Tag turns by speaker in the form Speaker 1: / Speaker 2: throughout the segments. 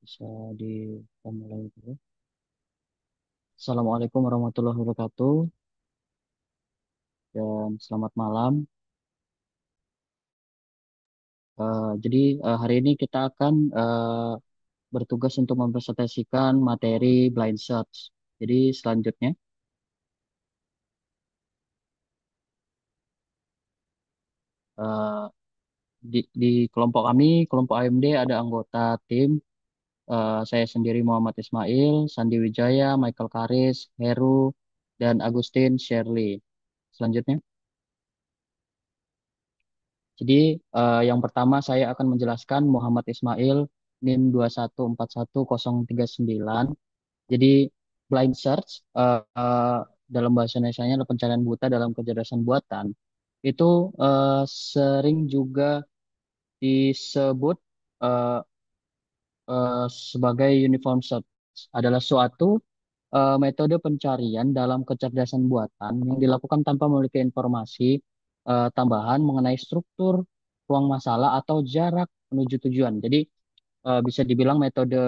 Speaker 1: Bisa dimulai dulu. Assalamualaikum warahmatullahi wabarakatuh dan selamat malam. Jadi hari ini kita akan bertugas untuk mempresentasikan materi blind search. Jadi selanjutnya eh, di kelompok kami, kelompok AMD ada anggota tim. Saya sendiri Muhammad Ismail, Sandi Wijaya, Michael Karis, Heru, dan Agustin Shirley. Selanjutnya. Jadi yang pertama saya akan menjelaskan Muhammad Ismail NIM 2141039. Jadi blind search dalam bahasa Indonesianya adalah pencarian buta dalam kecerdasan buatan. Itu sering juga disebut eh, sebagai uniform search. Adalah suatu metode pencarian dalam kecerdasan buatan yang dilakukan tanpa memiliki informasi tambahan mengenai struktur ruang masalah atau jarak menuju tujuan. Jadi bisa dibilang metode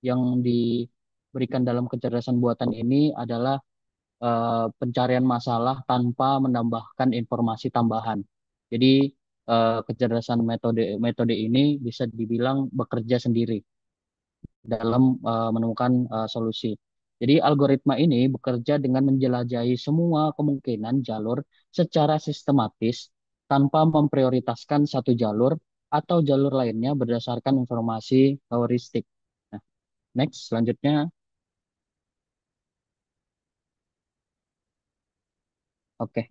Speaker 1: yang diberikan dalam kecerdasan buatan ini adalah pencarian masalah tanpa menambahkan informasi tambahan. Jadi kecerdasan metode metode ini bisa dibilang bekerja sendiri dalam menemukan solusi. Jadi algoritma ini bekerja dengan menjelajahi semua kemungkinan jalur secara sistematis tanpa memprioritaskan satu jalur atau jalur lainnya berdasarkan informasi heuristik. Nah, next, selanjutnya, oke.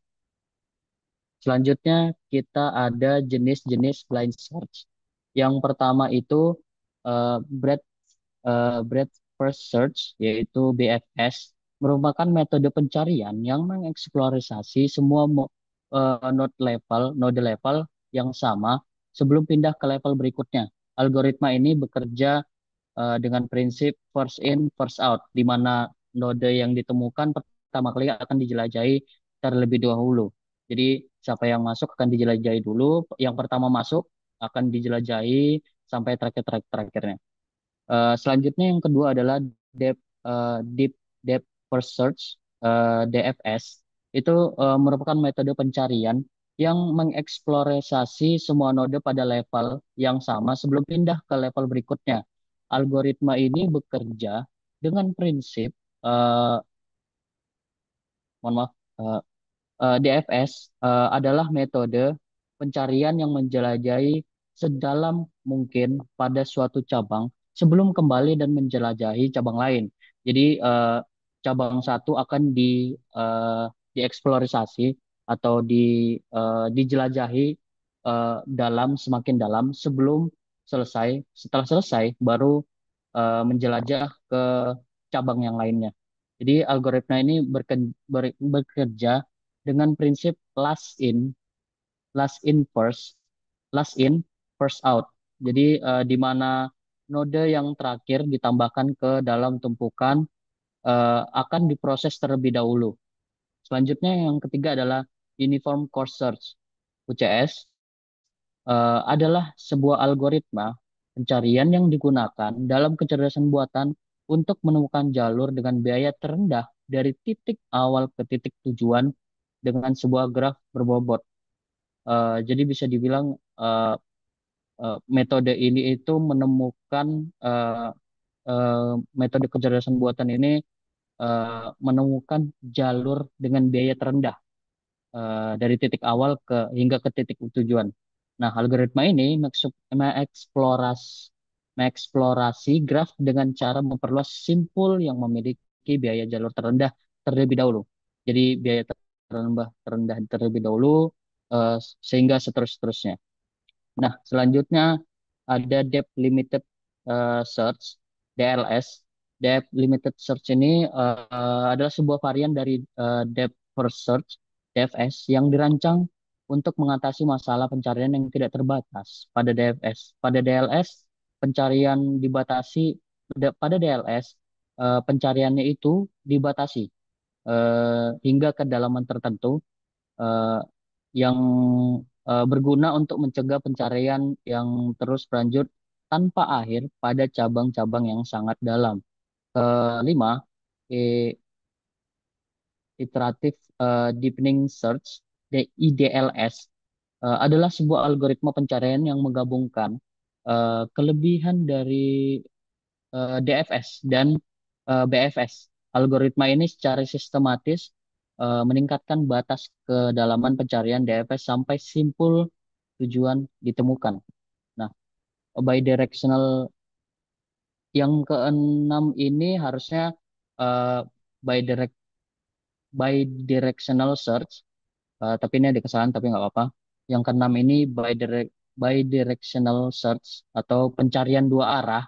Speaker 1: Selanjutnya kita ada jenis-jenis blind search. Yang pertama itu breadth breadth first search, yaitu BFS, merupakan metode pencarian yang mengeksplorasi semua node level yang sama sebelum pindah ke level berikutnya. Algoritma ini bekerja dengan prinsip first in, first out, di mana node yang ditemukan pertama kali akan dijelajahi terlebih dahulu. Jadi siapa yang masuk akan dijelajahi dulu, yang pertama masuk akan dijelajahi sampai terakhirnya. Selanjutnya yang kedua adalah deep depth first search, DFS. Itu merupakan metode pencarian yang mengeksplorasi semua node pada level yang sama sebelum pindah ke level berikutnya. Algoritma ini bekerja dengan prinsip eh, mohon maaf, eh, DFS adalah metode pencarian yang menjelajahi sedalam mungkin pada suatu cabang sebelum kembali dan menjelajahi cabang lain. Jadi cabang satu akan dieksplorasi atau dijelajahi dalam semakin dalam sebelum selesai. Setelah selesai baru menjelajah ke cabang yang lainnya. Jadi algoritma ini bekerja dengan prinsip last in, first out. Jadi di mana node yang terakhir ditambahkan ke dalam tumpukan akan diproses terlebih dahulu. Selanjutnya yang ketiga adalah Uniform Course Search, UCS, adalah sebuah algoritma pencarian yang digunakan dalam kecerdasan buatan untuk menemukan jalur dengan biaya terendah dari titik awal ke titik tujuan dengan sebuah graf berbobot. Jadi bisa dibilang eh, metode ini itu menemukan eh, eh, metode kecerdasan buatan ini menemukan jalur dengan biaya terendah dari titik awal hingga ke titik tujuan. Nah, algoritma ini mengeksplorasi graf dengan cara memperluas simpul yang memiliki biaya jalur terendah terlebih dahulu. Jadi biaya terendah terlebih dahulu eh, sehingga seterusnya. Nah, selanjutnya ada Depth Limited Search, DLS. Depth Limited Search ini adalah sebuah varian dari Depth First Search, DFS, yang dirancang untuk mengatasi masalah pencarian yang tidak terbatas pada DFS. Pada DLS, pencarian dibatasi, pada DLS, pencariannya itu dibatasi hingga kedalaman tertentu eh, yang berguna untuk mencegah pencarian yang terus berlanjut tanpa akhir pada cabang-cabang yang sangat dalam. Kelima, i- Iterative Deepening Search, IDLS, adalah sebuah algoritma pencarian yang menggabungkan kelebihan dari DFS dan BFS. Algoritma ini secara sistematis meningkatkan batas kedalaman pencarian DFS sampai simpul tujuan ditemukan. Nah, bidirectional yang keenam ini harusnya uh, bidirect bidirectional search. Tapi ini ada kesalahan tapi nggak apa-apa. Yang keenam ini bidirectional search atau pencarian dua arah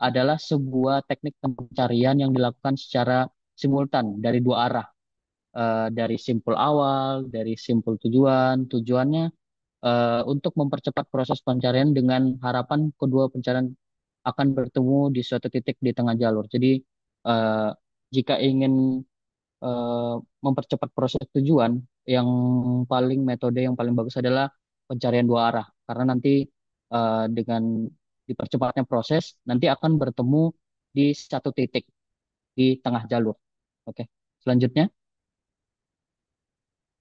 Speaker 1: adalah sebuah teknik pencarian yang dilakukan secara simultan dari dua arah. Dari simpul awal, dari simpul tujuan. Tujuannya untuk mempercepat proses pencarian dengan harapan kedua pencarian akan bertemu di suatu titik di tengah jalur. Jadi eh, jika ingin eh, mempercepat proses tujuan, yang metode yang paling bagus adalah pencarian dua arah. Karena nanti dengan dipercepatnya proses, nanti akan bertemu di satu titik di tengah jalur. Oke, selanjutnya,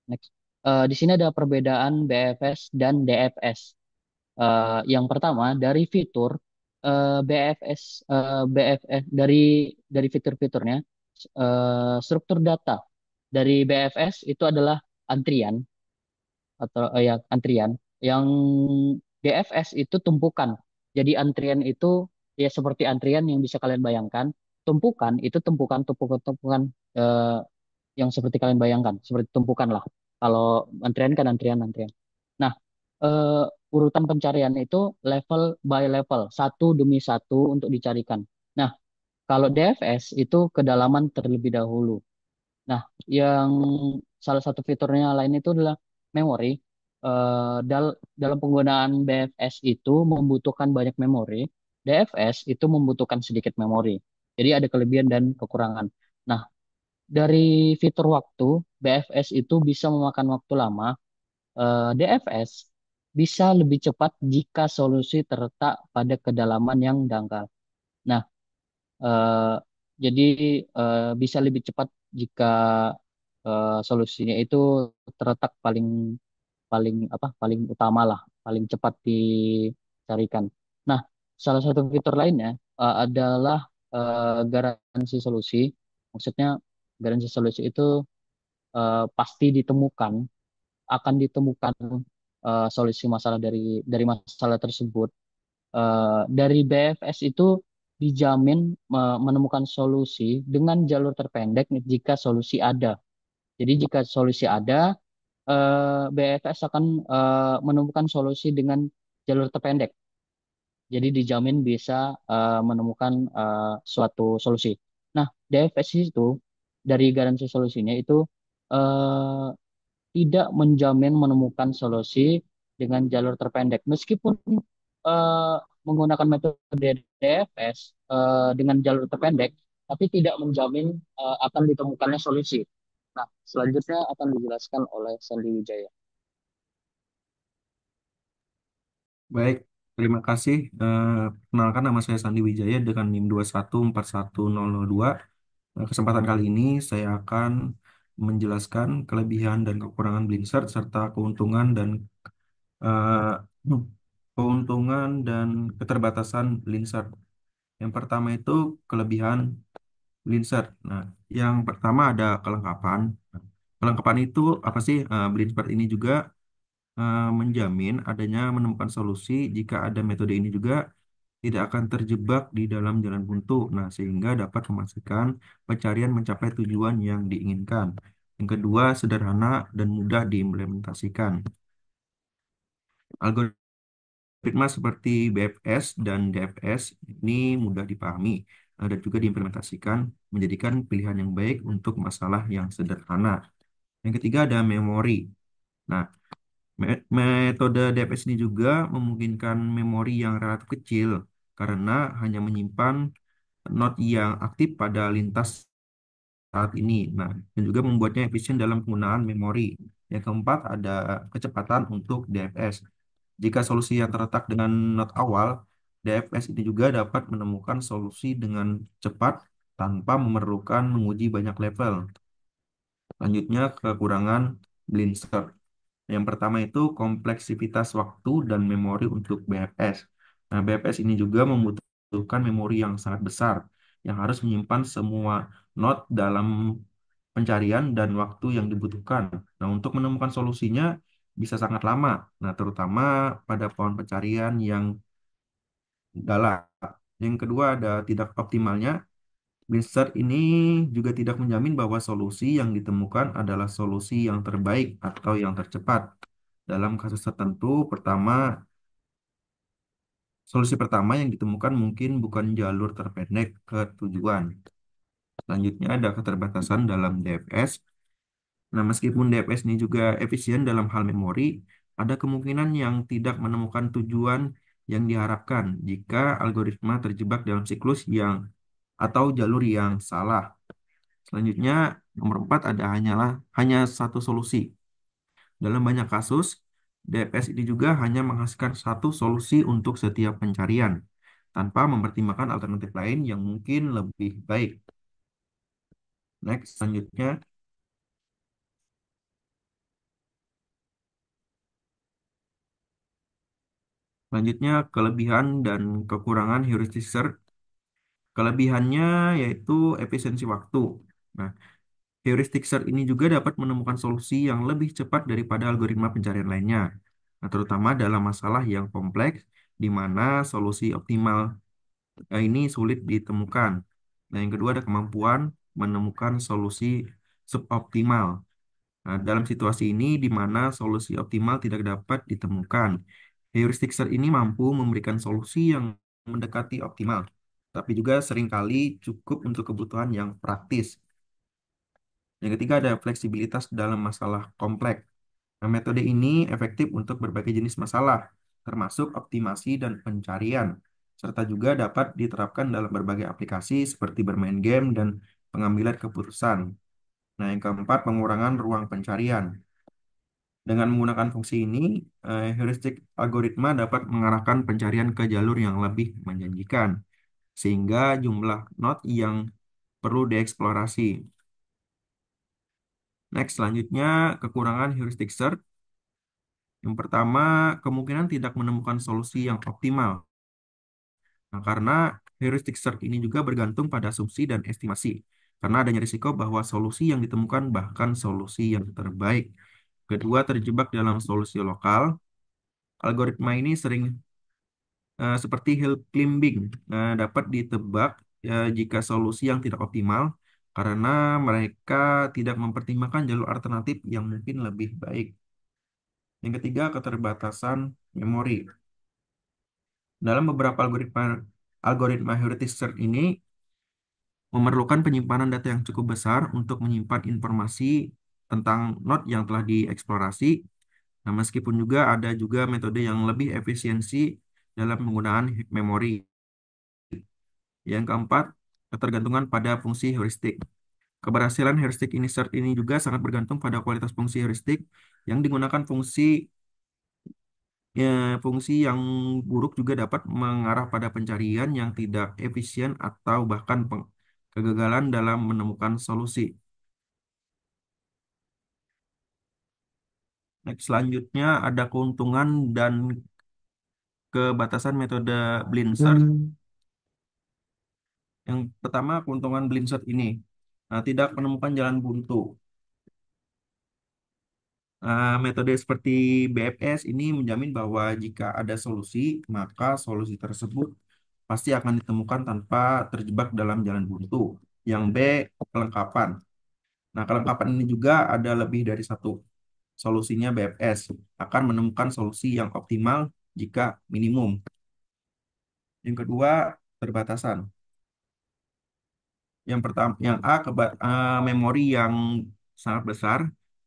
Speaker 1: next. Di sini ada perbedaan BFS dan DFS. Yang pertama dari fitur BFS, BFS dari fitur-fiturnya, struktur data dari BFS itu adalah antrian atau ya antrian. Yang DFS itu tumpukan. Jadi antrian itu ya seperti antrian yang bisa kalian bayangkan. Tumpukan itu tumpukan eh, yang seperti kalian bayangkan, seperti tumpukan lah. Kalau antrian kan antrian. Nah, urutan pencarian itu level by level, satu demi satu untuk dicarikan. Nah, kalau DFS itu kedalaman terlebih dahulu. Nah, yang salah satu fiturnya lain itu adalah memori. Dalam penggunaan BFS itu membutuhkan banyak memori, DFS itu membutuhkan sedikit memori. Jadi ada kelebihan dan kekurangan. Nah, dari fitur waktu, BFS itu bisa memakan waktu lama, DFS bisa lebih cepat jika solusi terletak pada kedalaman yang dangkal. Nah, eh, jadi bisa lebih cepat jika solusinya itu terletak paling paling paling utama lah, paling cepat dicarikan. Nah, salah satu fitur lainnya adalah garansi solusi. Maksudnya garansi solusi itu pasti ditemukan, akan ditemukan solusi masalah dari masalah tersebut. Dari BFS itu dijamin menemukan solusi dengan jalur terpendek jika solusi ada. Jadi jika solusi ada, BFS akan menemukan solusi dengan jalur terpendek. Jadi dijamin bisa menemukan suatu solusi. Nah, DFS itu dari garansi solusinya itu eh, tidak menjamin menemukan solusi dengan jalur terpendek. Meskipun eh, menggunakan metode DFS dengan jalur terpendek, tapi tidak menjamin akan ditemukannya solusi. Nah, selanjutnya akan dijelaskan oleh Sandi Wijaya.
Speaker 2: Baik, terima kasih. Perkenalkan nama saya Sandi Wijaya dengan NIM 2141002. Kesempatan kali ini saya akan menjelaskan kelebihan dan kekurangan Blinsert serta eh, keuntungan dan keterbatasan Blinsert. Yang pertama itu kelebihan Blinsert. Nah, yang pertama ada kelengkapan. Kelengkapan itu apa sih? Blinsert ini juga menjamin adanya menemukan solusi jika ada metode ini juga tidak akan terjebak di dalam jalan buntu. Nah, sehingga dapat memastikan pencarian mencapai tujuan yang diinginkan. Yang kedua, sederhana dan mudah diimplementasikan. Algoritma seperti BFS dan DFS ini mudah dipahami dan juga diimplementasikan menjadikan pilihan yang baik untuk masalah yang sederhana. Yang ketiga ada memori. Nah, metode DFS ini juga memungkinkan memori yang relatif kecil karena hanya menyimpan not yang aktif pada lintas saat ini. Nah, dan juga membuatnya efisien dalam penggunaan memori. Yang keempat ada kecepatan untuk DFS. Jika solusi yang terletak dengan not awal DFS ini juga dapat menemukan solusi dengan cepat tanpa memerlukan menguji banyak level. Selanjutnya, kekurangan blind search. Yang pertama itu kompleksitas waktu dan memori untuk BFS. Nah, BFS ini juga membutuhkan memori yang sangat besar, yang harus menyimpan semua node dalam pencarian dan waktu yang dibutuhkan. Nah, untuk menemukan solusinya bisa sangat lama. Nah, terutama pada pohon pencarian yang dalam. Yang kedua ada tidak optimalnya. Blizzard ini juga tidak menjamin bahwa solusi yang ditemukan adalah solusi yang terbaik atau yang tercepat. Dalam kasus tertentu, solusi pertama yang ditemukan mungkin bukan jalur terpendek ke tujuan. Selanjutnya ada keterbatasan dalam DFS. Nah, meskipun DFS ini juga efisien dalam hal memori, ada kemungkinan yang tidak menemukan tujuan yang diharapkan jika algoritma terjebak dalam siklus yang atau jalur yang salah. Selanjutnya, nomor 4 ada hanya satu solusi. Dalam banyak kasus, DFS ini juga hanya menghasilkan satu solusi untuk setiap pencarian, tanpa mempertimbangkan alternatif lain yang mungkin lebih baik. Next, selanjutnya kelebihan dan kekurangan heuristic search. Kelebihannya yaitu efisiensi waktu. Nah, heuristic search ini juga dapat menemukan solusi yang lebih cepat daripada algoritma pencarian lainnya. Nah, terutama dalam masalah yang kompleks, di mana solusi optimal ini sulit ditemukan. Nah, yang kedua ada kemampuan menemukan solusi suboptimal. Nah, dalam situasi ini di mana solusi optimal tidak dapat ditemukan, heuristic search ini mampu memberikan solusi yang mendekati optimal, tapi juga seringkali cukup untuk kebutuhan yang praktis. Yang ketiga ada fleksibilitas dalam masalah kompleks. Nah, metode ini efektif untuk berbagai jenis masalah, termasuk optimasi dan pencarian, serta juga dapat diterapkan dalam berbagai aplikasi seperti bermain game dan pengambilan keputusan. Nah, yang keempat, pengurangan ruang pencarian. Dengan menggunakan fungsi ini, heuristik algoritma dapat mengarahkan pencarian ke jalur yang lebih menjanjikan, sehingga jumlah node yang perlu dieksplorasi. Next, selanjutnya kekurangan heuristic search. Yang pertama, kemungkinan tidak menemukan solusi yang optimal. Nah, karena heuristic search ini juga bergantung pada asumsi dan estimasi. Karena adanya risiko bahwa solusi yang ditemukan bahkan solusi yang terbaik. Kedua, terjebak dalam solusi lokal. Algoritma ini sering seperti hill climbing, dapat ditebak jika solusi yang tidak optimal karena mereka tidak mempertimbangkan jalur alternatif yang mungkin lebih baik. Yang ketiga, keterbatasan memori. Dalam beberapa algoritma algoritma heuristic search ini memerlukan penyimpanan data yang cukup besar untuk menyimpan informasi tentang node yang telah dieksplorasi. Nah, meskipun juga ada juga metode yang lebih efisiensi dalam penggunaan memori. Yang keempat, ketergantungan pada fungsi heuristik. Keberhasilan heuristik insert ini juga sangat bergantung pada kualitas fungsi heuristik yang digunakan fungsi yang buruk juga dapat mengarah pada pencarian yang tidak efisien atau bahkan kegagalan dalam menemukan solusi. Next, selanjutnya ada keuntungan dan kebatasan metode blind search. Yang pertama, keuntungan blind search ini. Nah, tidak menemukan jalan buntu. Metode seperti BFS ini menjamin bahwa jika ada solusi, maka solusi tersebut pasti akan ditemukan tanpa terjebak dalam jalan buntu. Yang B, kelengkapan. Nah, kelengkapan ini juga ada lebih dari satu. Solusinya BFS akan menemukan solusi yang optimal jika minimum. Yang kedua, terbatasan. Yang pertama, yang A, memori yang sangat besar.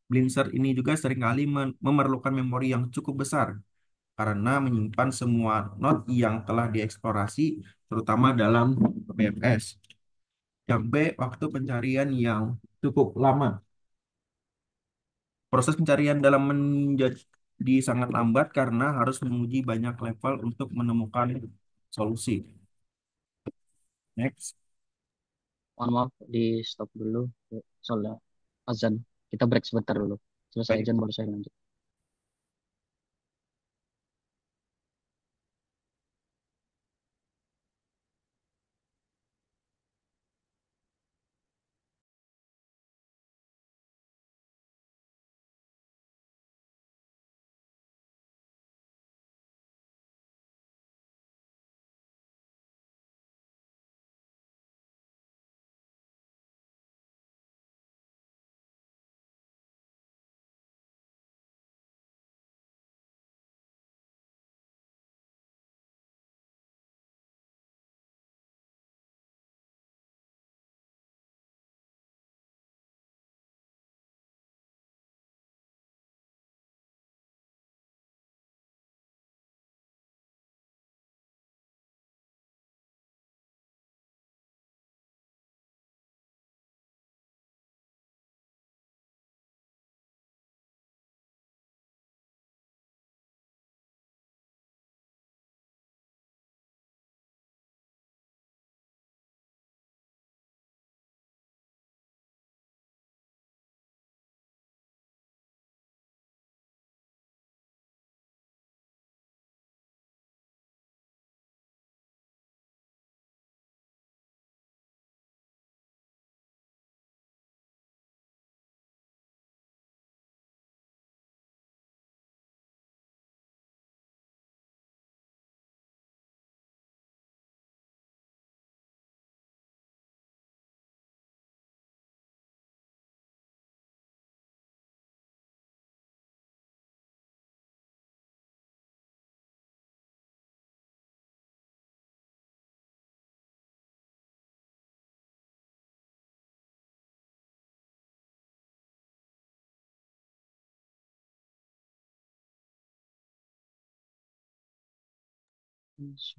Speaker 2: Blinzer ini juga seringkali memerlukan memori yang cukup besar karena menyimpan semua node yang telah dieksplorasi, terutama dalam BFS. Yang B, waktu pencarian yang cukup lama. Proses pencarian dalam menjadi sangat lambat karena harus menguji banyak level untuk menemukan solusi. Next.
Speaker 1: Mohon maaf di stop dulu soalnya azan. Kita break sebentar dulu. Selesai
Speaker 2: Baik.
Speaker 1: azan baru saya lanjut.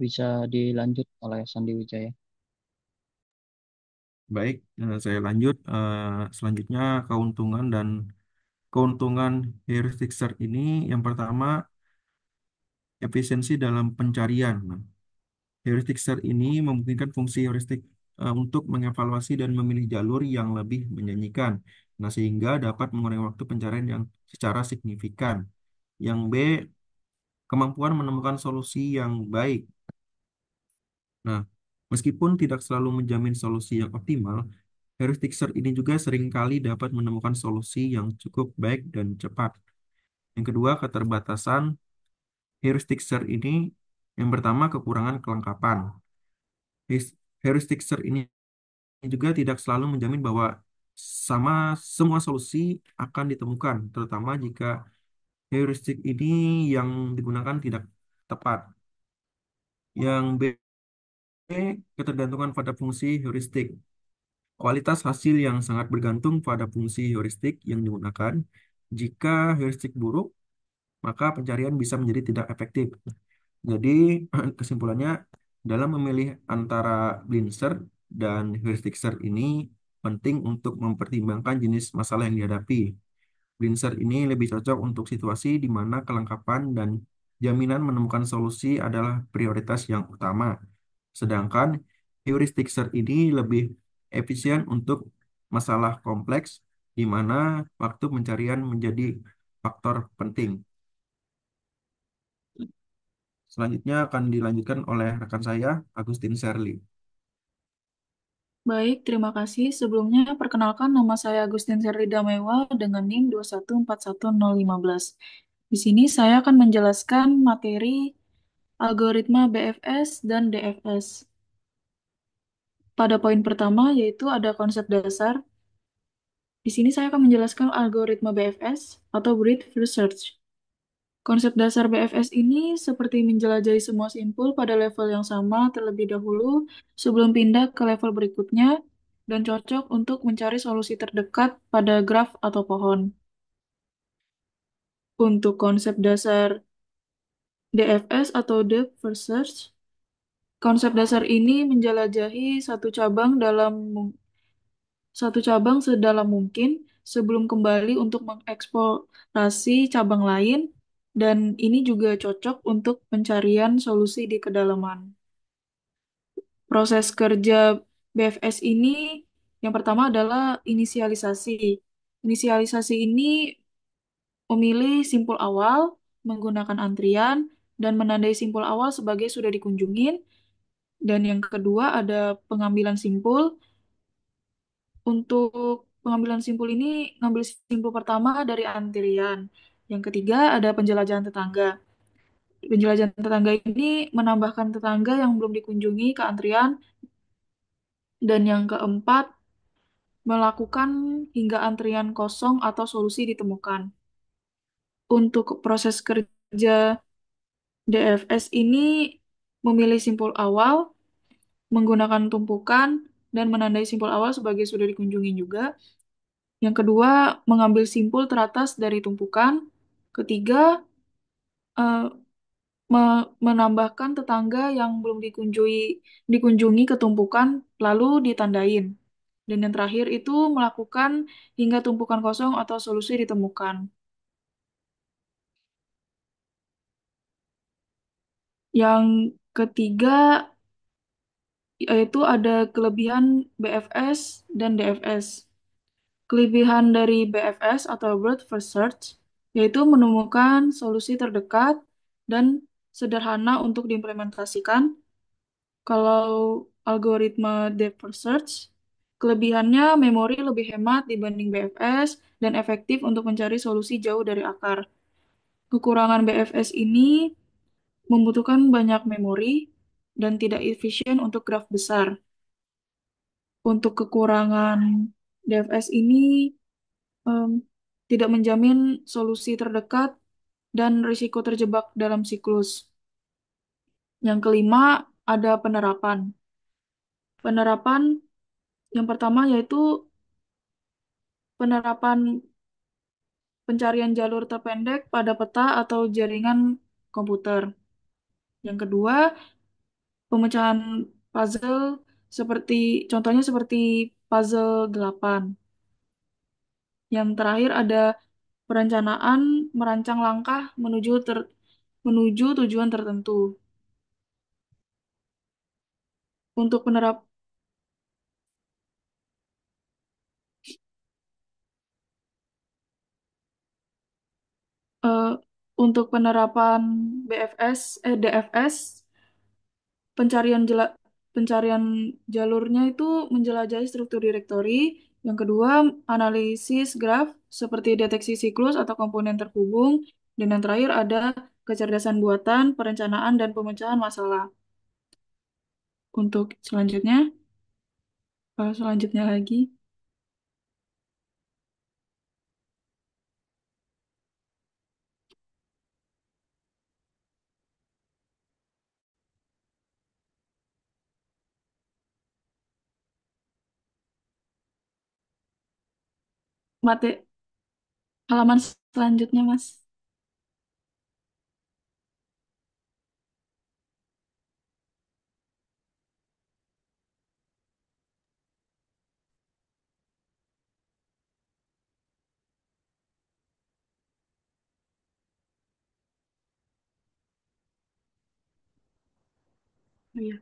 Speaker 1: Bisa dilanjut oleh Sandi Wijaya.
Speaker 2: Baik, saya lanjut. Selanjutnya keuntungan heuristic search ini yang pertama efisiensi dalam pencarian. Nah, heuristic search ini memungkinkan fungsi heuristik untuk mengevaluasi dan memilih jalur yang lebih menjanjikan. Nah, sehingga dapat mengurangi waktu pencarian yang secara signifikan. Yang B, kemampuan menemukan solusi yang baik. Nah, meskipun tidak selalu menjamin solusi yang optimal, heuristic search ini juga seringkali dapat menemukan solusi yang cukup baik dan cepat. Yang kedua, keterbatasan heuristic search ini yang pertama kekurangan kelengkapan. Heuristic search ini juga tidak selalu menjamin bahwa sama semua solusi akan ditemukan, terutama jika heuristik ini yang digunakan tidak tepat. Yang B, ketergantungan pada fungsi heuristik. Kualitas hasil yang sangat bergantung pada fungsi heuristik yang digunakan. Jika heuristik buruk, maka pencarian bisa menjadi tidak efektif. Jadi, kesimpulannya, dalam memilih antara blind search dan heuristic search ini penting untuk mempertimbangkan jenis masalah yang dihadapi. Blind search ini lebih cocok untuk situasi di mana kelengkapan dan jaminan menemukan solusi adalah prioritas yang utama. Sedangkan heuristic search ini lebih efisien untuk masalah kompleks di mana waktu pencarian menjadi faktor penting. Selanjutnya akan dilanjutkan oleh rekan saya, Agustin Serli.
Speaker 3: Baik, terima kasih. Sebelumnya, perkenalkan nama saya Agustin Serlida Mewa dengan NIM 2141015. Di sini saya akan menjelaskan materi algoritma BFS dan DFS. Pada poin pertama, yaitu ada konsep dasar. Di sini saya akan menjelaskan algoritma BFS atau Breadth First Search. Konsep dasar BFS ini seperti menjelajahi semua simpul pada level yang sama terlebih dahulu sebelum pindah ke level berikutnya dan cocok untuk mencari solusi terdekat pada graf atau pohon. Untuk konsep dasar DFS atau Depth First Search, konsep dasar ini menjelajahi satu cabang sedalam mungkin sebelum kembali untuk mengeksplorasi cabang lain, dan ini juga cocok untuk pencarian solusi di kedalaman. Proses kerja BFS ini yang pertama adalah inisialisasi. Inisialisasi ini memilih simpul awal, menggunakan antrian, dan menandai simpul awal sebagai sudah dikunjungin. Dan yang kedua ada pengambilan simpul. Untuk pengambilan simpul ini, ngambil simpul pertama dari antrian. Yang ketiga ada penjelajahan tetangga. Penjelajahan tetangga ini menambahkan tetangga yang belum dikunjungi ke antrian. Dan yang keempat, melakukan hingga antrian kosong atau solusi ditemukan. Untuk proses kerja DFS ini memilih simpul awal, menggunakan tumpukan, dan menandai simpul awal sebagai sudah dikunjungi juga. Yang kedua, mengambil simpul teratas dari tumpukan. Ketiga, eh, menambahkan tetangga yang belum dikunjungi ke tumpukan, lalu ditandain. Dan yang terakhir itu melakukan hingga tumpukan kosong atau solusi ditemukan. Yang ketiga yaitu ada kelebihan BFS dan DFS. Kelebihan dari BFS atau Broad First Search yaitu menemukan solusi terdekat dan sederhana untuk diimplementasikan. Kalau algoritma Depth First Search, kelebihannya memori lebih hemat dibanding BFS dan efektif untuk mencari solusi jauh dari akar. Kekurangan BFS ini membutuhkan banyak memori dan tidak efisien untuk graf besar. Untuk kekurangan DFS ini em, tidak menjamin solusi terdekat dan risiko terjebak dalam siklus. Yang kelima, ada penerapan. Penerapan yang pertama yaitu penerapan pencarian jalur terpendek pada peta atau jaringan komputer. Yang kedua, pemecahan puzzle contohnya seperti puzzle 8. Yang terakhir ada perencanaan merancang langkah menuju tujuan tertentu. Untuk penerap eh, untuk penerapan DFS, pencarian jalurnya itu menjelajahi struktur direktori. Yang kedua, analisis graf seperti deteksi siklus atau komponen terhubung. Dan yang terakhir ada kecerdasan buatan, perencanaan, dan pemecahan masalah. Untuk selanjutnya lagi, mate halaman selanjutnya, Mas. Oh, iya.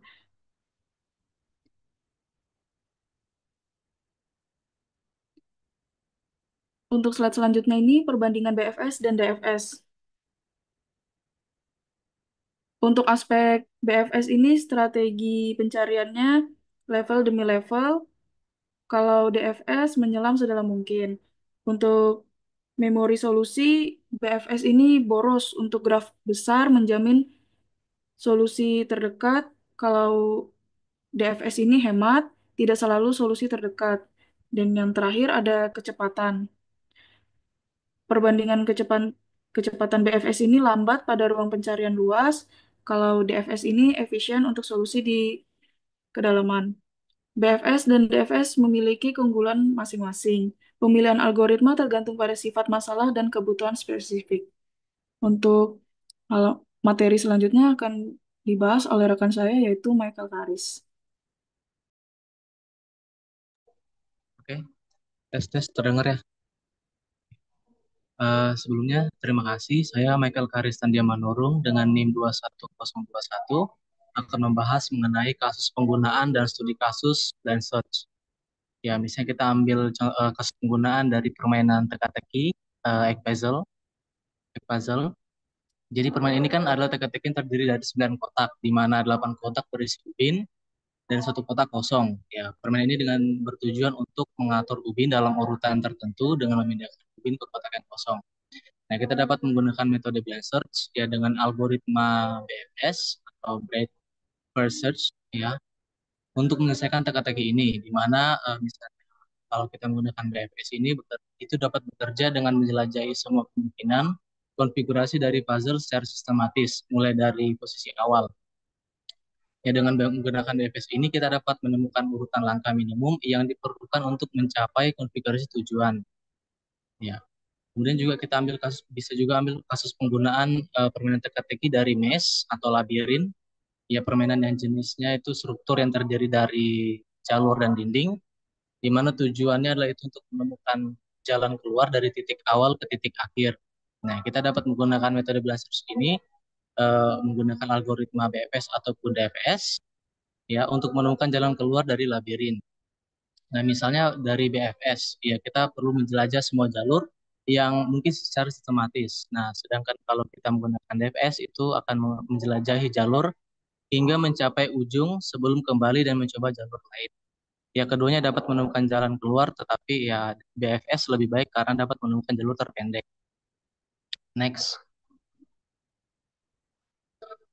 Speaker 3: Untuk slide selanjutnya ini perbandingan BFS dan DFS. Untuk aspek BFS ini strategi pencariannya level demi level. Kalau DFS menyelam sedalam mungkin. Untuk memori solusi, BFS ini boros untuk graf besar menjamin solusi terdekat. Kalau DFS ini hemat, tidak selalu solusi terdekat. Dan yang terakhir ada kecepatan. Perbandingan kecepatan BFS ini lambat pada ruang pencarian luas, kalau DFS ini efisien untuk solusi di kedalaman. BFS dan DFS memiliki keunggulan masing-masing. Pemilihan algoritma tergantung pada sifat masalah dan kebutuhan spesifik. Untuk materi selanjutnya akan dibahas oleh rekan saya yaitu Michael Karis.
Speaker 4: Oke, tes terdengar ya. Sebelumnya terima kasih. Saya Michael Karis Tandia Manurung dengan NIM 21021 akan membahas mengenai kasus penggunaan dan studi kasus dan search. Ya, misalnya kita ambil kasus penggunaan dari permainan teka-teki, egg puzzle, egg puzzle. Jadi permainan ini kan adalah teka-teki yang terdiri dari 9 kotak, di mana 8 kotak berisi ubin dan 1 kotak kosong. Ya, permainan ini dengan bertujuan untuk mengatur ubin dalam urutan tertentu dengan memindahkan ubin ke kotak yang kosong. Nah, kita dapat menggunakan metode blind search ya dengan algoritma BFS atau Breadth First Search ya untuk menyelesaikan teka-teki ini, di mana misalnya kalau kita menggunakan BFS ini itu dapat bekerja dengan menjelajahi semua kemungkinan konfigurasi dari puzzle secara sistematis, mulai dari posisi awal. Ya, dengan menggunakan BFS ini kita dapat menemukan urutan langkah minimum yang diperlukan untuk mencapai konfigurasi tujuan. Ya. Kemudian juga kita bisa juga ambil kasus penggunaan permainan teka-teki dari maze atau labirin. Ya, permainan yang jenisnya itu struktur yang terdiri dari jalur dan dinding, di mana tujuannya adalah itu untuk menemukan jalan keluar dari titik awal ke titik akhir. Nah, kita dapat menggunakan metode Blast ini menggunakan algoritma BFS ataupun DFS ya untuk menemukan jalan keluar dari labirin. Nah, misalnya dari BFS, ya kita perlu menjelajah semua jalur yang mungkin secara sistematis. Nah, sedangkan kalau kita menggunakan DFS itu akan menjelajahi jalur hingga mencapai ujung sebelum kembali dan mencoba jalur lain. Ya, keduanya dapat menemukan jalan keluar, tetapi ya BFS lebih baik karena dapat menemukan jalur terpendek. Next.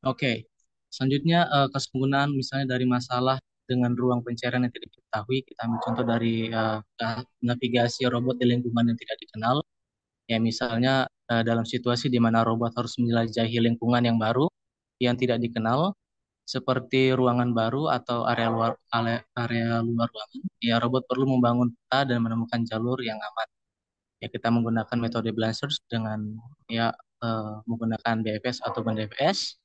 Speaker 4: Oke. Selanjutnya, kasus penggunaan misalnya dari masalah dengan ruang pencarian yang tidak diketahui. Kita ambil contoh dari navigasi robot di lingkungan yang tidak dikenal. Ya, misalnya dalam situasi di mana robot harus menjelajahi lingkungan yang baru, yang tidak dikenal, seperti ruangan baru atau area luar ruangan, ya robot perlu membangun peta dan menemukan jalur yang aman. Ya, kita menggunakan metode blind search dengan ya menggunakan BFS atau DFS.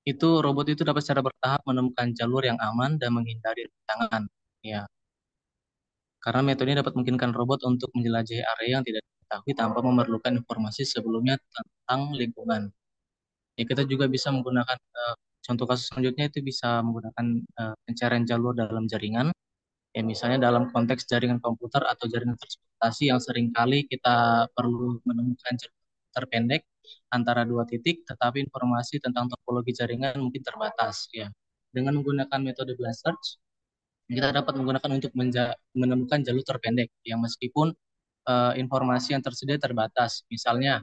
Speaker 4: Itu robot itu dapat secara bertahap menemukan jalur yang aman dan menghindari rintangan. Ya, karena metode ini dapat memungkinkan robot untuk menjelajahi area yang tidak diketahui tanpa memerlukan informasi sebelumnya tentang lingkungan. Ya, kita juga bisa menggunakan contoh kasus selanjutnya itu bisa menggunakan pencarian jalur dalam jaringan. Ya, misalnya dalam konteks jaringan komputer atau jaringan transportasi yang seringkali kita perlu menemukan jalur terpendek antara dua titik, tetapi informasi tentang topologi jaringan mungkin terbatas. Ya, dengan menggunakan metode blind search, kita dapat menggunakan untuk menemukan jalur terpendek yang meskipun informasi yang tersedia terbatas. Misalnya,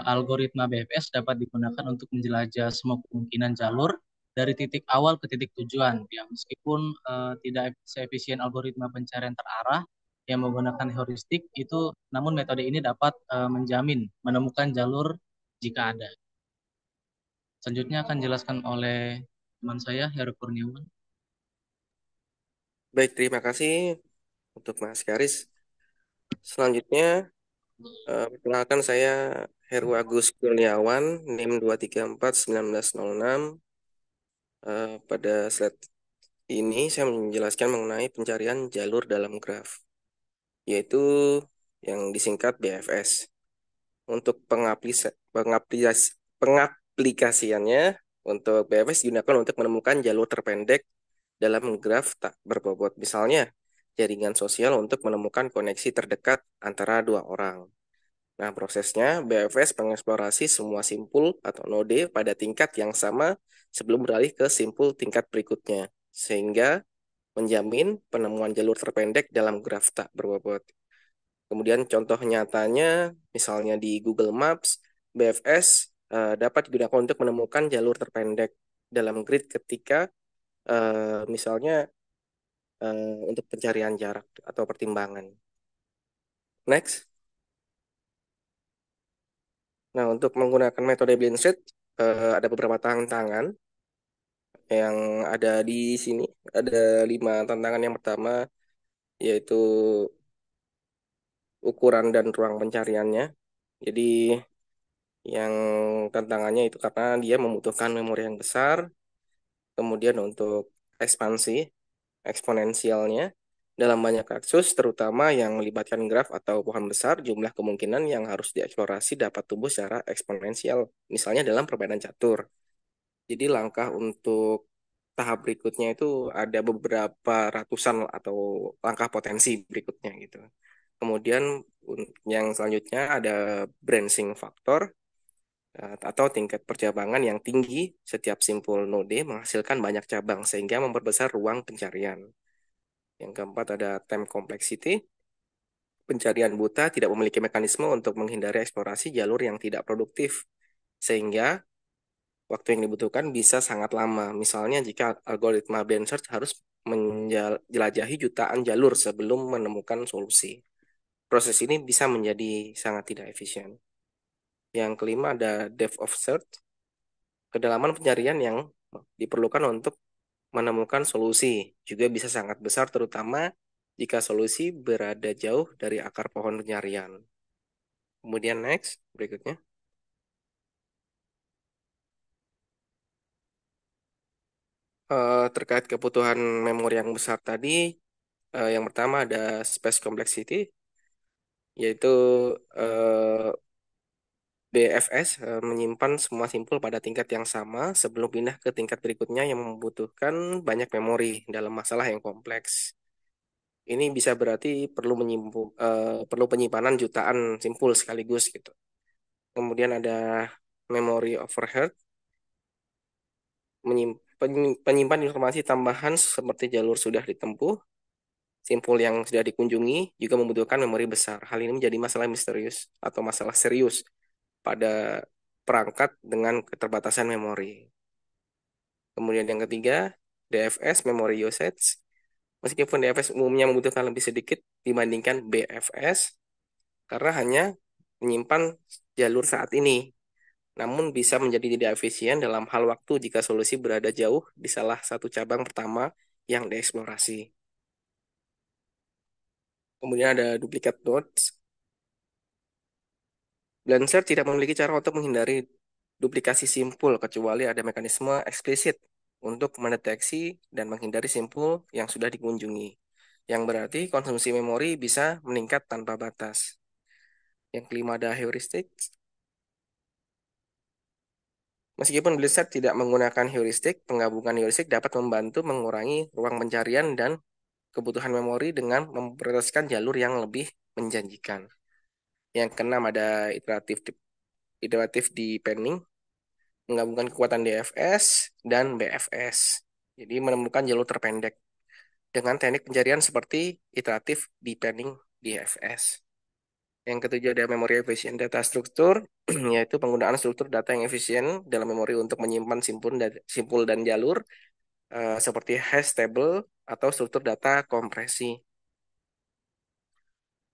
Speaker 4: algoritma BFS dapat digunakan untuk menjelajah semua kemungkinan jalur dari titik awal ke titik tujuan. Ya, meskipun tidak seefisien algoritma pencarian terarah yang menggunakan heuristik itu, namun metode ini dapat menjamin menemukan jalur jika ada. Selanjutnya akan dijelaskan oleh teman saya, Heru Kurniawan.
Speaker 5: Baik, terima kasih untuk Mas Garis. Selanjutnya, perkenalkan saya Heru Agus Kurniawan, NIM 2341906. Pada slide ini saya menjelaskan mengenai pencarian jalur dalam graf, yaitu yang disingkat BFS. Untuk pengaplikasiannya, untuk BFS digunakan untuk menemukan jalur terpendek dalam graf tak berbobot. Misalnya, jaringan sosial untuk menemukan koneksi terdekat antara dua orang. Nah, prosesnya BFS mengeksplorasi semua simpul atau node pada tingkat yang sama sebelum beralih ke simpul tingkat berikutnya, sehingga menjamin penemuan jalur terpendek dalam graf tak berbobot. Kemudian contoh nyatanya, misalnya di Google Maps, BFS dapat digunakan untuk menemukan jalur terpendek dalam grid ketika misalnya untuk pencarian jarak atau pertimbangan. Next. Nah, untuk menggunakan metode blind search, ada beberapa tantangan yang ada di sini. Ada 5 tantangan. Yang pertama yaitu ukuran dan ruang pencariannya. Jadi yang tantangannya itu karena dia membutuhkan memori yang besar. Kemudian untuk eksponensialnya, dalam banyak kasus, terutama yang melibatkan graf atau pohon besar, jumlah kemungkinan yang harus dieksplorasi dapat tumbuh secara eksponensial, misalnya dalam permainan catur. Jadi langkah untuk tahap berikutnya itu ada beberapa ratusan atau langkah potensi berikutnya gitu. Kemudian yang selanjutnya ada branching faktor atau tingkat percabangan yang tinggi. Setiap simpul node menghasilkan banyak cabang sehingga memperbesar ruang pencarian. Yang keempat ada time complexity. Pencarian buta tidak memiliki mekanisme untuk menghindari eksplorasi jalur yang tidak produktif, sehingga waktu yang dibutuhkan bisa sangat lama. Misalnya jika algoritma band search harus menjelajahi jutaan jalur sebelum menemukan solusi. Proses ini bisa menjadi sangat tidak efisien. Yang kelima ada depth of search, kedalaman pencarian yang diperlukan untuk menemukan solusi juga bisa sangat besar terutama jika solusi berada jauh dari akar pohon pencarian. Kemudian next, berikutnya. Terkait kebutuhan memori yang besar tadi, yang pertama ada space complexity, yaitu eh, BFS menyimpan semua simpul pada tingkat yang sama sebelum pindah ke tingkat berikutnya yang membutuhkan banyak memori dalam masalah yang kompleks. Ini bisa berarti perlu penyimpanan jutaan simpul sekaligus gitu. Kemudian ada memory overhead, penyimpan informasi tambahan seperti jalur sudah ditempuh, simpul yang sudah dikunjungi juga membutuhkan memori besar. Hal ini menjadi masalah misterius atau masalah serius pada perangkat dengan keterbatasan memori. Kemudian yang ketiga, DFS, memory usage. Meskipun DFS umumnya membutuhkan lebih sedikit dibandingkan BFS, karena hanya menyimpan jalur saat ini, namun bisa menjadi tidak efisien dalam hal waktu jika solusi berada jauh di salah satu cabang pertama yang dieksplorasi. Kemudian ada duplicate nodes. Lancer tidak memiliki cara untuk menghindari duplikasi simpul kecuali ada mekanisme eksplisit untuk mendeteksi dan menghindari simpul yang sudah dikunjungi, yang berarti konsumsi memori bisa meningkat tanpa batas. Yang kelima ada heuristik. Meskipun Blizzard tidak menggunakan heuristik, penggabungan heuristik dapat membantu mengurangi ruang pencarian dan kebutuhan memori dengan memprioritaskan jalur yang lebih menjanjikan. Yang keenam ada iteratif depending, menggabungkan kekuatan DFS dan BFS. Jadi menemukan jalur terpendek dengan teknik pencarian seperti iteratif depending DFS. Yang ketujuh ada memory efficient data structure, yaitu penggunaan struktur data yang efisien dalam memori untuk menyimpan simpul dan jalur seperti hash table atau struktur data kompresi.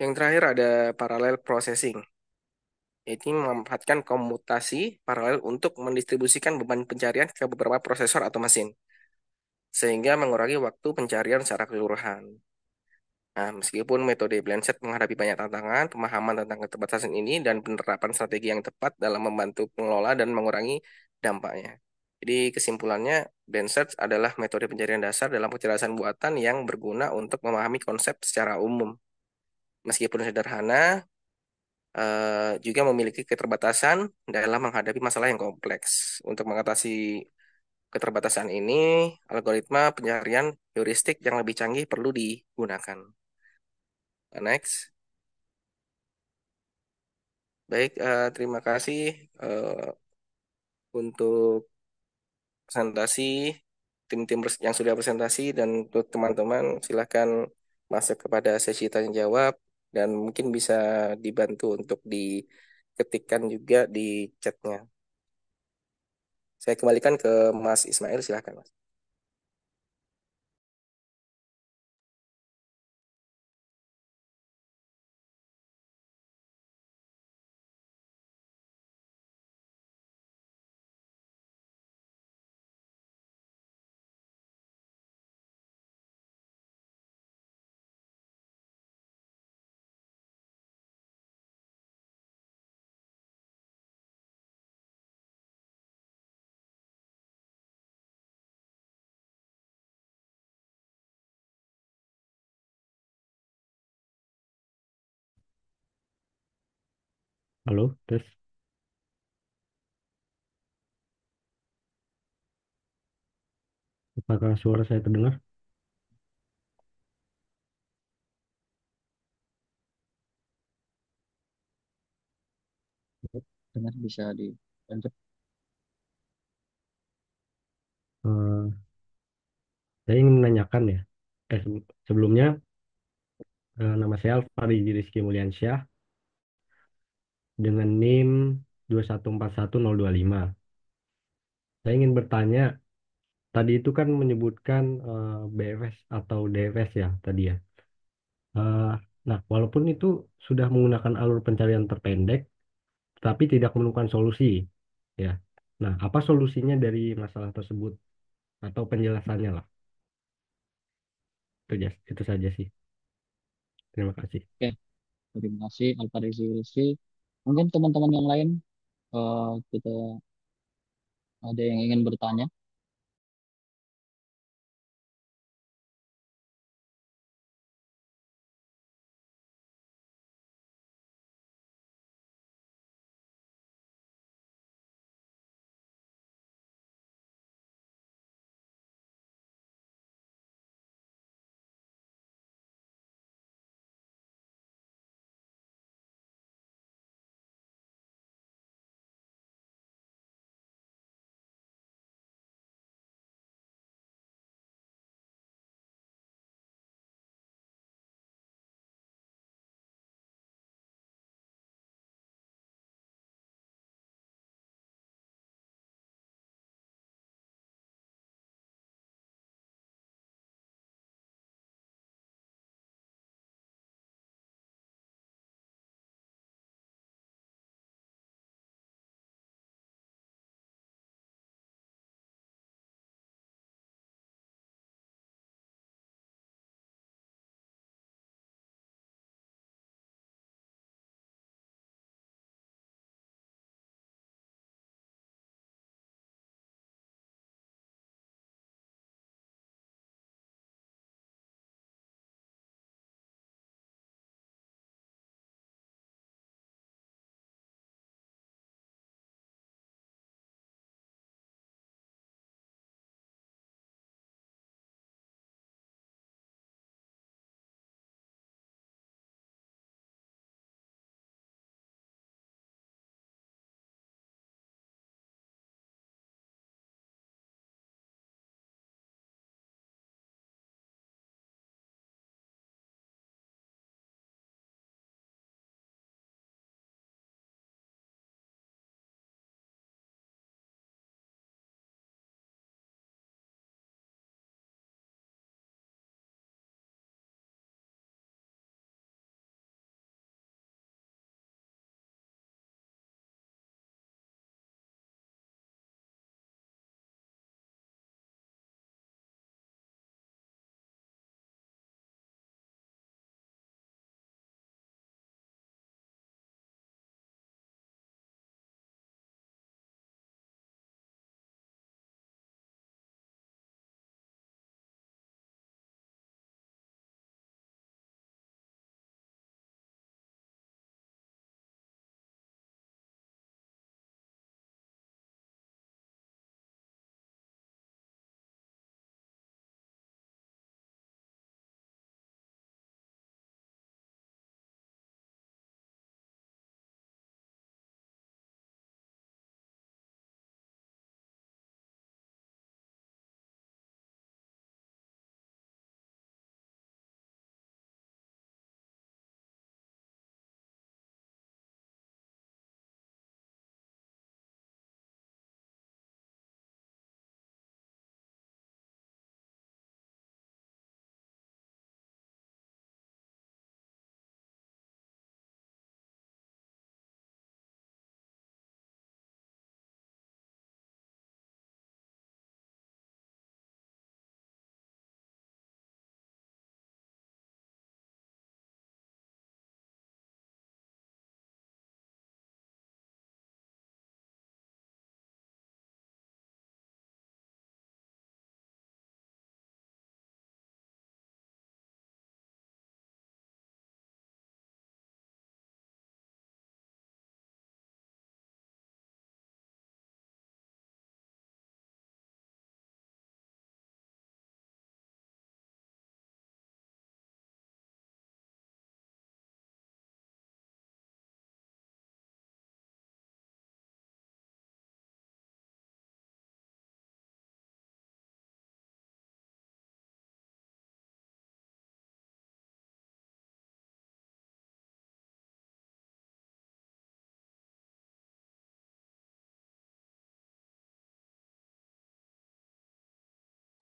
Speaker 5: Yang terakhir ada parallel processing. Ini memanfaatkan komutasi paralel untuk mendistribusikan beban pencarian ke beberapa prosesor atau mesin, sehingga mengurangi waktu pencarian secara keseluruhan. Nah, meskipun metode Blanchett menghadapi banyak tantangan, pemahaman tentang keterbatasan ini dan penerapan strategi yang tepat dalam membantu pengelola dan mengurangi dampaknya. Jadi kesimpulannya, Blanchett adalah metode pencarian dasar dalam kecerdasan buatan yang berguna untuk memahami konsep secara umum. Meskipun sederhana, juga memiliki keterbatasan dalam menghadapi masalah yang kompleks. Untuk mengatasi keterbatasan ini, algoritma pencarian heuristik yang lebih canggih perlu digunakan. Next. Baik, terima kasih untuk presentasi tim-tim yang sudah presentasi dan untuk teman-teman silahkan masuk kepada sesi tanya jawab dan mungkin bisa dibantu untuk diketikkan juga di chatnya. Saya kembalikan ke Mas Ismail, silahkan Mas.
Speaker 6: Halo, tes. Apakah suara saya terdengar?
Speaker 1: Dengar bisa dilanjut.
Speaker 6: Eh, saya ingin menanyakan ya. Sebelumnya nama saya Alfari Rizky Mulyansyah dengan NIM 2141025. Saya ingin bertanya, tadi itu kan menyebutkan BFS atau DFS ya tadi ya. Eh, nah, walaupun itu sudah menggunakan alur pencarian terpendek, tapi tidak menemukan solusi, ya. Nah, apa solusinya dari masalah tersebut atau penjelasannya lah? Itu saja sih. Terima kasih.
Speaker 1: Oke, terima kasih Alfarisi Rizky. Mungkin teman-teman yang lain kita ada yang ingin bertanya.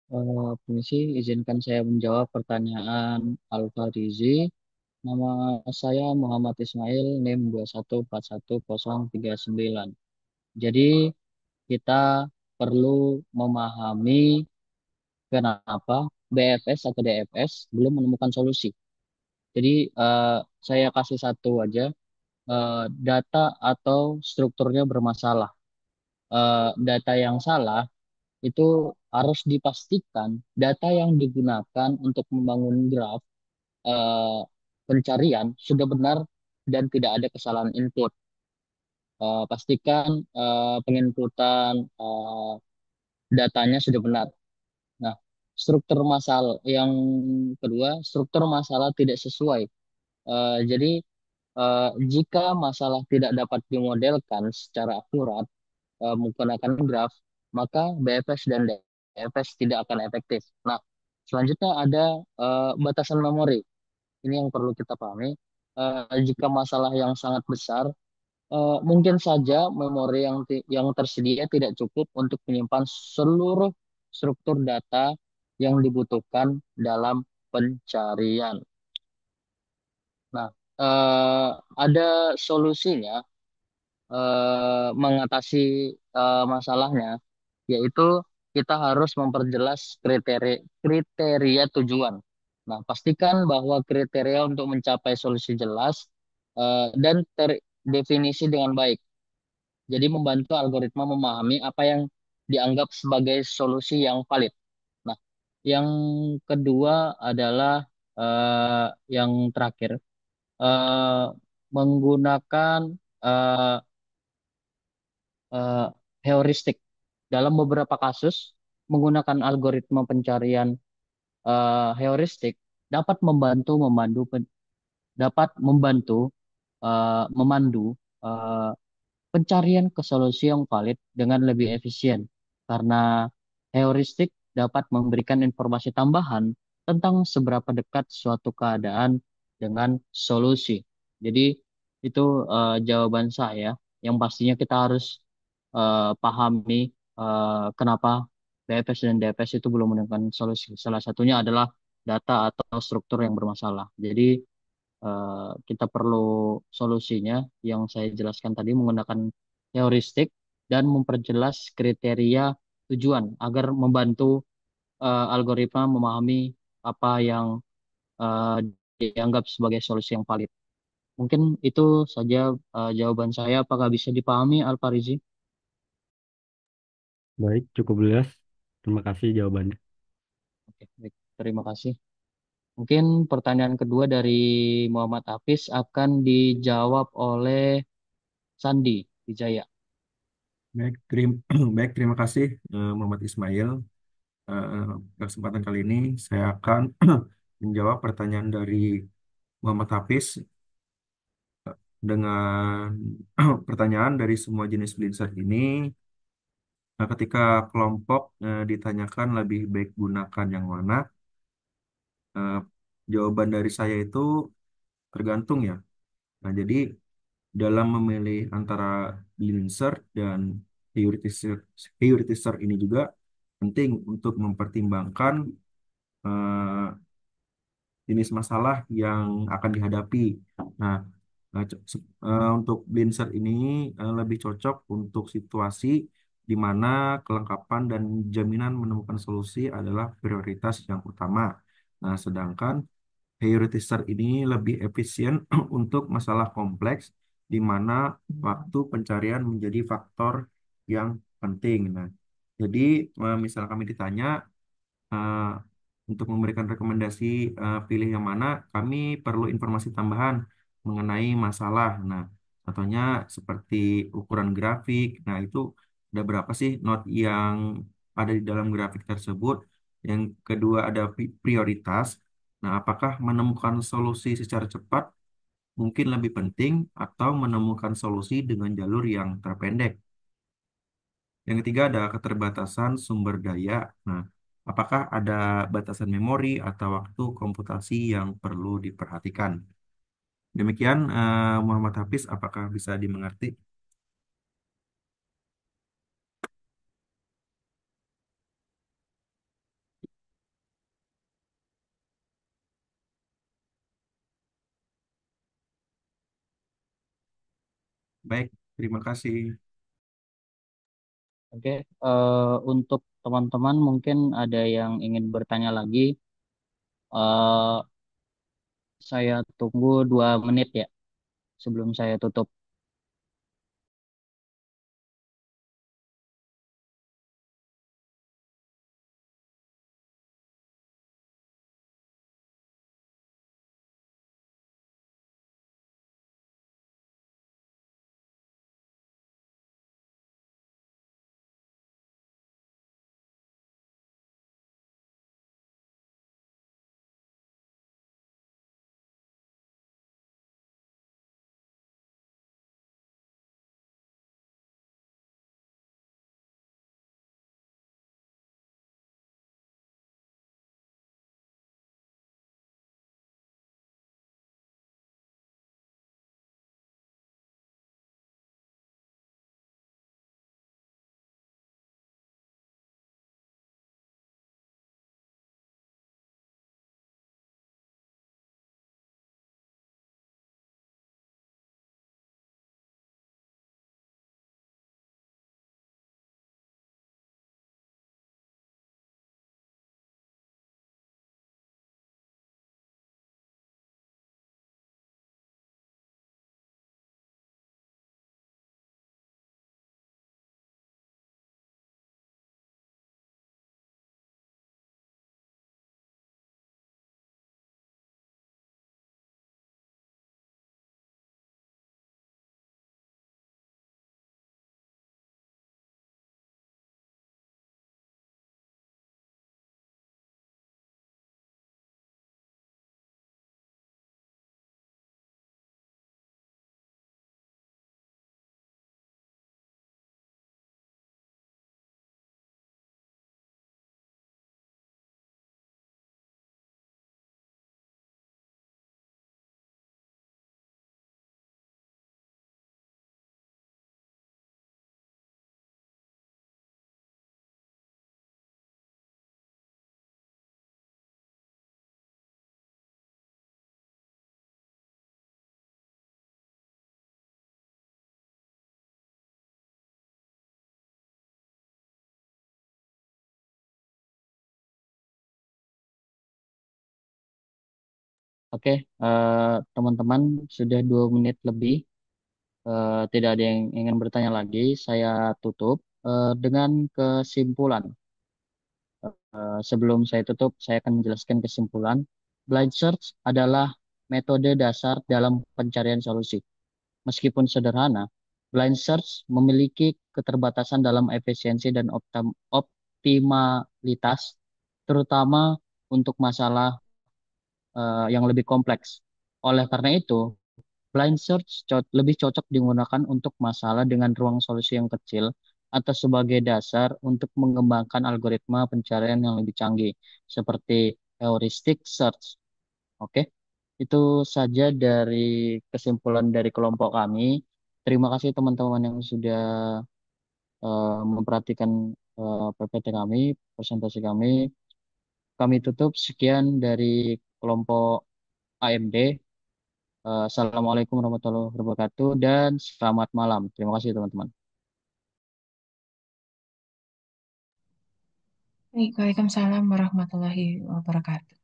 Speaker 1: Permisi, izinkan saya menjawab pertanyaan Alfa Rizi. Nama saya Muhammad Ismail, NIM 2141039. Jadi, kita perlu memahami kenapa BFS atau DFS belum menemukan solusi. Jadi, saya kasih satu aja, data atau strukturnya bermasalah. Data yang salah itu harus dipastikan data yang digunakan untuk membangun graf eh, pencarian sudah benar dan tidak ada kesalahan input. Pastikan penginputan datanya sudah benar. Nah, struktur masalah yang kedua, struktur masalah tidak sesuai. Jadi, jika masalah tidak dapat dimodelkan secara akurat menggunakan graf, maka BFS dan DFS tidak akan efektif. Nah, selanjutnya ada batasan memori. Ini yang perlu kita pahami. Jika masalah yang sangat besar, mungkin saja memori yang tersedia tidak cukup untuk menyimpan seluruh struktur data yang dibutuhkan dalam pencarian. Nah, ada solusinya mengatasi masalahnya, yaitu kita harus memperjelas kriteria tujuan. Nah, pastikan bahwa kriteria untuk mencapai solusi jelas dan terdefinisi dengan baik. Jadi membantu algoritma memahami apa yang dianggap sebagai solusi yang valid. Nah, yang kedua adalah yang terakhir, eh, menggunakan eh, eh, heuristik. Dalam beberapa kasus, menggunakan algoritma pencarian heuristik dapat dapat membantu memandu eh, pencarian ke solusi yang valid dengan lebih efisien karena heuristik dapat memberikan informasi tambahan tentang seberapa dekat suatu keadaan dengan solusi. Jadi itu jawaban saya. Yang pastinya kita harus pahami kenapa BFS dan DFS itu belum menemukan solusi. Salah satunya adalah data atau struktur yang bermasalah. Jadi kita perlu solusinya yang saya jelaskan tadi menggunakan heuristik dan memperjelas kriteria tujuan agar membantu algoritma memahami apa yang eh, dianggap sebagai solusi yang valid. Mungkin itu saja jawaban saya. Apakah bisa dipahami, Alfarizi?
Speaker 6: Baik, cukup jelas. Terima kasih jawabannya.
Speaker 1: Oke, baik. Terima kasih. Mungkin pertanyaan kedua dari Muhammad Hafiz akan dijawab oleh Sandi Wijaya.
Speaker 2: Baik, baik, terima kasih Muhammad Ismail. Eh, Kesempatan kali ini saya akan menjawab pertanyaan dari Muhammad Hafiz dengan pertanyaan dari semua jenis Blindsat ini. Nah, ketika kelompok ditanyakan lebih baik gunakan yang mana, eh, jawaban dari saya itu tergantung ya. Nah, jadi dalam memilih antara Blindsat dan Heuritizer ini juga penting untuk mempertimbangkan eh, jenis masalah yang akan dihadapi. Nah, untuk Blindsat ini lebih cocok untuk situasi di mana kelengkapan dan jaminan menemukan solusi adalah prioritas yang utama. Nah, sedangkan Prioritizer ini lebih efisien untuk masalah kompleks di mana waktu pencarian menjadi faktor yang penting. Nah, jadi misal kami ditanya eh, untuk memberikan rekomendasi pilih yang mana, kami perlu informasi tambahan mengenai masalah. Nah, contohnya seperti ukuran grafik. Nah, itu ada berapa sih not yang ada di dalam grafik tersebut. Yang kedua ada prioritas. Nah, apakah menemukan solusi secara cepat mungkin lebih penting atau menemukan solusi dengan jalur yang terpendek? Yang ketiga ada keterbatasan sumber daya. Nah, apakah ada batasan memori atau waktu komputasi yang perlu diperhatikan? Demikian Muhammad Hafiz, apakah bisa dimengerti? Baik, terima kasih.
Speaker 1: Oke, untuk teman-teman mungkin ada yang ingin bertanya lagi. Eh, saya tunggu 2 menit ya sebelum saya tutup. Oke, teman-teman sudah 2 menit lebih. Tidak ada yang ingin bertanya lagi. Saya tutup dengan kesimpulan. Sebelum saya tutup, saya akan menjelaskan kesimpulan. Blind search adalah metode dasar dalam pencarian solusi. Meskipun sederhana, blind search memiliki keterbatasan dalam efisiensi dan optimalitas, terutama untuk masalah yang lebih kompleks. Oleh karena itu, blind search lebih cocok digunakan untuk masalah dengan ruang solusi yang kecil atau sebagai dasar untuk mengembangkan algoritma pencarian yang lebih canggih, seperti heuristic search. Oke, itu saja dari kesimpulan dari kelompok kami. Terima kasih teman-teman yang sudah memperhatikan PPT kami, presentasi kami. Kami tutup sekian dari kelompok AMD. Assalamualaikum warahmatullahi wabarakatuh dan selamat malam. Terima kasih teman-teman.
Speaker 7: Baik, Waalaikumsalam warahmatullahi wabarakatuh.